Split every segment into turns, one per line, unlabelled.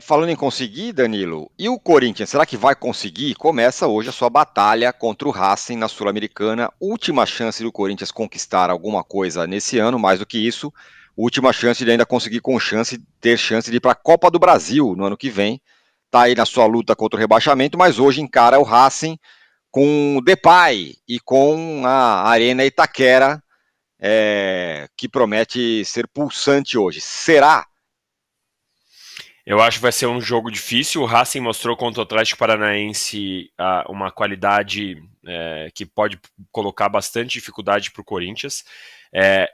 Falando em conseguir, Danilo, e o Corinthians, será que vai conseguir? Começa hoje a sua batalha contra o Racing na Sul-Americana. Última chance do Corinthians conquistar alguma coisa nesse ano, mais do que isso. Última chance de ainda conseguir ter chance de ir para a Copa do Brasil no ano que vem. Está aí na sua luta contra o rebaixamento, mas hoje encara o Racing com o Depay e com a Arena Itaquera, que promete ser pulsante hoje. Será?
Eu acho que vai ser um jogo difícil. O Racing mostrou contra o Atlético Paranaense uma qualidade que pode colocar bastante dificuldade para o Corinthians.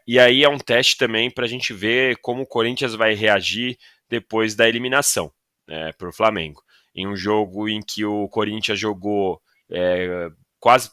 E aí é um teste também para a gente ver como o Corinthians vai reagir depois da eliminação para o Flamengo. Em um jogo em que o Corinthians jogou quase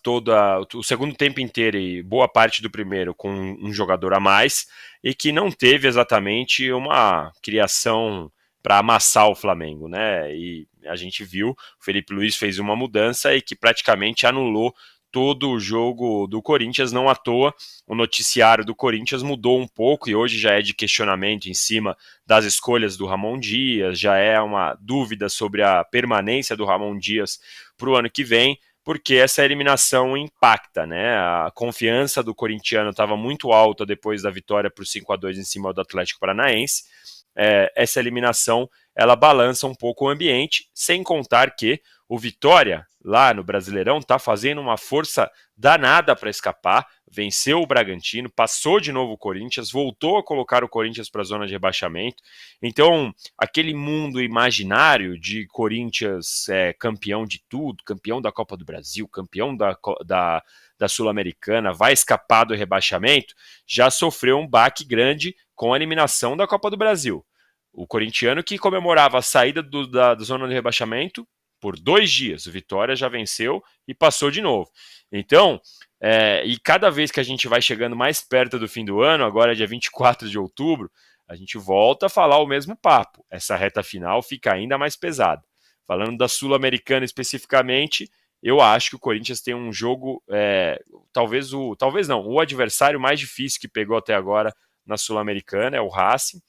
o segundo tempo inteiro e boa parte do primeiro com um jogador a mais e que não teve exatamente uma criação para amassar o Flamengo, né? E a gente viu, o Felipe Luiz fez uma mudança e que praticamente anulou todo o jogo do Corinthians, não à toa. O noticiário do Corinthians mudou um pouco e hoje já é de questionamento em cima das escolhas do Ramon Dias, já é uma dúvida sobre a permanência do Ramon Dias para o ano que vem, porque essa eliminação impacta, né? A confiança do corintiano estava muito alta depois da vitória por 5-2 em cima do Atlético Paranaense. Essa eliminação ela balança um pouco o ambiente, sem contar que o Vitória, lá no Brasileirão, está fazendo uma força danada para escapar, venceu o Bragantino, passou de novo o Corinthians, voltou a colocar o Corinthians para a zona de rebaixamento. Então, aquele mundo imaginário de Corinthians campeão de tudo, campeão da Copa do Brasil, campeão da Sul-Americana, vai escapar do rebaixamento, já sofreu um baque grande com a eliminação da Copa do Brasil. O corintiano que comemorava a saída da zona de rebaixamento por 2 dias. O Vitória já venceu e passou de novo. Então, e cada vez que a gente vai chegando mais perto do fim do ano, agora é dia 24 de outubro, a gente volta a falar o mesmo papo. Essa reta final fica ainda mais pesada. Falando da Sul-Americana especificamente, eu acho que o Corinthians tem um jogo, talvez não, o adversário mais difícil que pegou até agora na Sul-Americana é o Racing,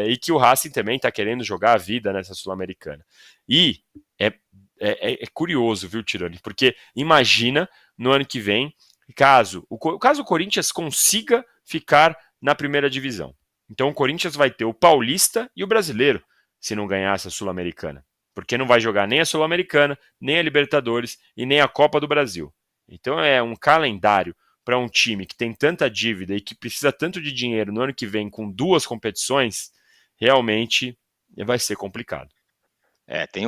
e que o Racing também está querendo jogar a vida nessa Sul-Americana. E é curioso, viu, Tironi? Porque imagina no ano que vem, caso o Corinthians consiga ficar na primeira divisão. Então o Corinthians vai ter o Paulista e o Brasileiro, se não ganhar essa Sul-Americana. Porque não vai jogar nem a Sul-Americana, nem a Libertadores e nem a Copa do Brasil. Então é um calendário para um time que tem tanta dívida e que precisa tanto de dinheiro no ano que vem com 2 competições, realmente vai ser complicado.
Tem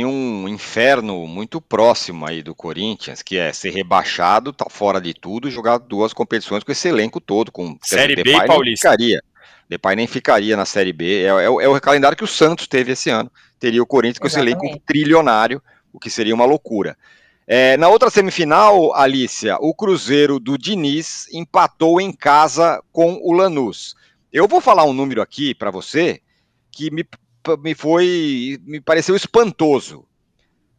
um inferno muito próximo aí do Corinthians, que é ser rebaixado, tá fora de tudo, jogar 2 competições com esse elenco todo. Quer dizer,
Série B e Paulista.
Depay nem ficaria na Série B. É o calendário que o Santos teve esse ano. Teria o Corinthians com esse elenco trilionário, o que seria uma loucura. Na outra semifinal, Alícia, o Cruzeiro do Diniz empatou em casa com o Lanús. Eu vou falar um número aqui para você que me pareceu espantoso.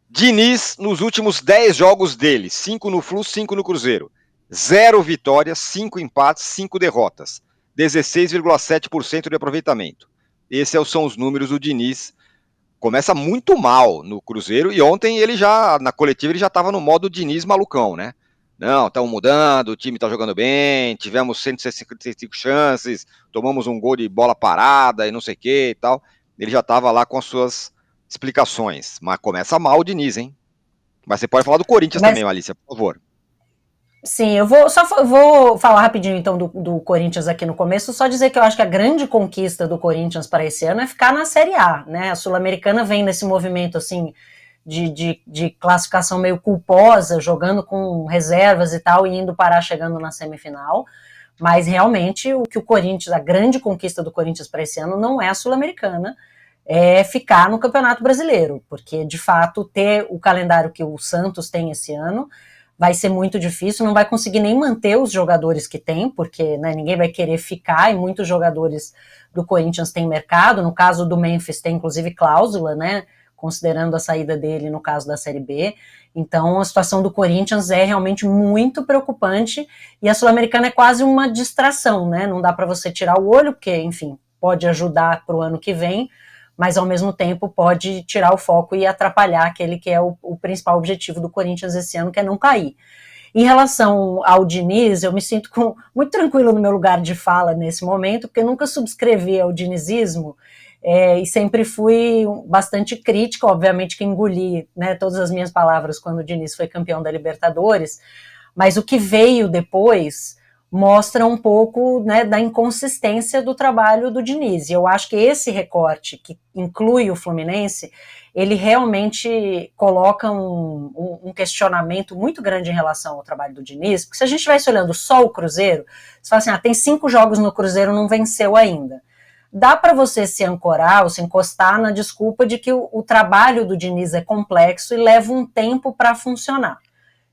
Diniz, nos últimos 10 jogos dele, 5 no Flu, 5 no Cruzeiro. 0 vitórias, 5 empates, 5 derrotas. 16,7% de aproveitamento. Esses são os números do Diniz. Começa muito mal no Cruzeiro e ontem na coletiva, ele já estava no modo Diniz malucão, né? Não, estamos mudando, o time está jogando bem, tivemos 165 chances, tomamos um gol de bola parada e não sei o que e tal. Ele já estava lá com as suas explicações. Mas começa mal o Diniz, hein? Mas você pode falar do Corinthians também, Alícia, por favor.
Sim, eu vou falar rapidinho então do Corinthians aqui no começo, só dizer que eu acho que a grande conquista do Corinthians para esse ano é ficar na Série A, né? A Sul-Americana vem nesse movimento assim de classificação meio culposa, jogando com reservas e tal, e indo parar chegando na semifinal. Mas realmente a grande conquista do Corinthians para esse ano não é a Sul-Americana, é ficar no Campeonato Brasileiro, porque de fato ter o calendário que o Santos tem esse ano vai ser muito difícil, não vai conseguir nem manter os jogadores que tem, porque ninguém vai querer ficar, e muitos jogadores do Corinthians têm mercado, no caso do Memphis tem inclusive cláusula, né, considerando a saída dele no caso da Série B. Então a situação do Corinthians é realmente muito preocupante, e a Sul-Americana é quase uma distração, né, não dá para você tirar o olho, porque enfim, pode ajudar para o ano que vem, mas ao mesmo tempo pode tirar o foco e atrapalhar aquele que é o principal objetivo do Corinthians esse ano, que é não cair. Em relação ao Diniz, eu me sinto muito tranquilo no meu lugar de fala nesse momento, porque eu nunca subscrevi ao dinizismo, e sempre fui bastante crítica, obviamente que engoli, né, todas as minhas palavras quando o Diniz foi campeão da Libertadores, mas o que veio depois mostra um pouco, né, da inconsistência do trabalho do Diniz. E eu acho que esse recorte, que inclui o Fluminense, ele realmente coloca um questionamento muito grande em relação ao trabalho do Diniz, porque se a gente estivesse olhando só o Cruzeiro, você fala assim, tem 5 jogos no Cruzeiro, não venceu ainda. Dá para você se ancorar ou se encostar na desculpa de que o trabalho do Diniz é complexo e leva um tempo para funcionar.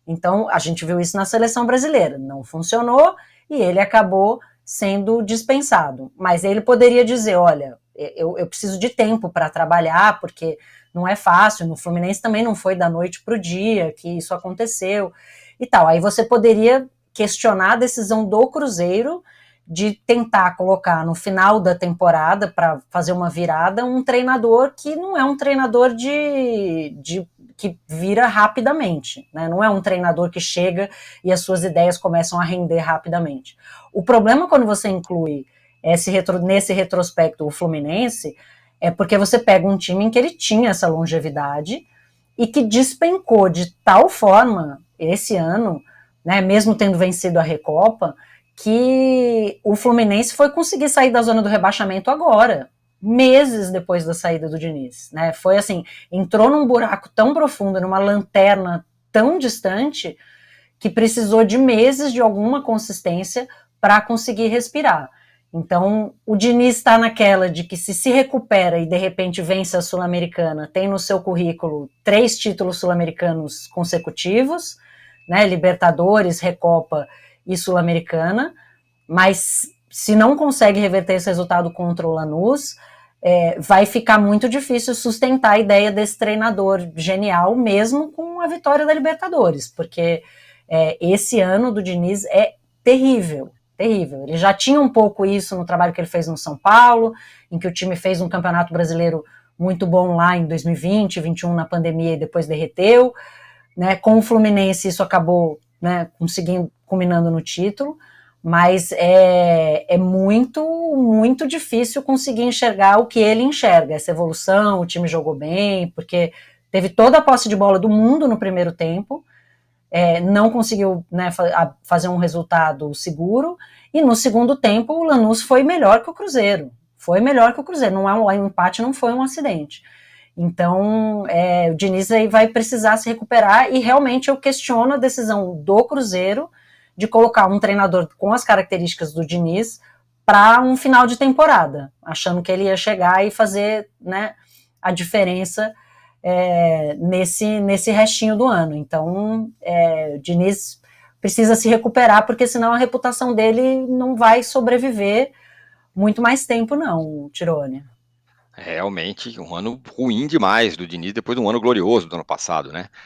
Então, a gente viu isso na seleção brasileira, não funcionou e ele acabou sendo dispensado. Mas ele poderia dizer, olha, eu preciso de tempo para trabalhar, porque não é fácil, no Fluminense também não foi da noite para o dia que isso aconteceu e tal. Aí você poderia questionar a decisão do Cruzeiro de tentar colocar no final da temporada, para fazer uma virada, um treinador que não é um treinador que vira rapidamente, né? Não é um treinador que chega e as suas ideias começam a render rapidamente. O problema quando você inclui nesse retrospecto o Fluminense é porque você pega um time em que ele tinha essa longevidade e que despencou de tal forma esse ano, né, mesmo tendo vencido a Recopa, que o Fluminense foi conseguir sair da zona do rebaixamento agora, meses depois da saída do Diniz, né? Foi assim, entrou num buraco tão profundo, numa lanterna tão distante, que precisou de meses de alguma consistência para conseguir respirar. Então, o Diniz está naquela de que se recupera e de repente vence a Sul-Americana, tem no seu currículo 3 títulos sul-americanos consecutivos, né? Libertadores, Recopa e Sul-Americana, mas se não consegue reverter esse resultado contra o Lanús, vai ficar muito difícil sustentar a ideia desse treinador genial, mesmo com a vitória da Libertadores, porque esse ano do Diniz é terrível, terrível. Ele já tinha um pouco isso no trabalho que ele fez no São Paulo, em que o time fez um campeonato brasileiro muito bom lá em 2020, 2021 na pandemia e depois derreteu, né? Com o Fluminense isso acabou, né, culminando no título, mas é muito, muito difícil conseguir enxergar o que ele enxerga, essa evolução, o time jogou bem, porque teve toda a posse de bola do mundo no primeiro tempo, não conseguiu, né, fazer um resultado seguro, e no segundo tempo o Lanús foi melhor que o Cruzeiro, o empate não foi um acidente. Então, o Diniz aí vai precisar se recuperar e realmente eu questiono a decisão do Cruzeiro de colocar um treinador com as características do Diniz para um final de temporada, achando que ele ia chegar e fazer, né, a diferença nesse restinho do ano. Então, o Diniz precisa se recuperar, porque senão a reputação dele não vai sobreviver muito mais tempo não, Tirone.
Realmente um ano ruim demais do Diniz, depois de um ano glorioso do ano passado, né?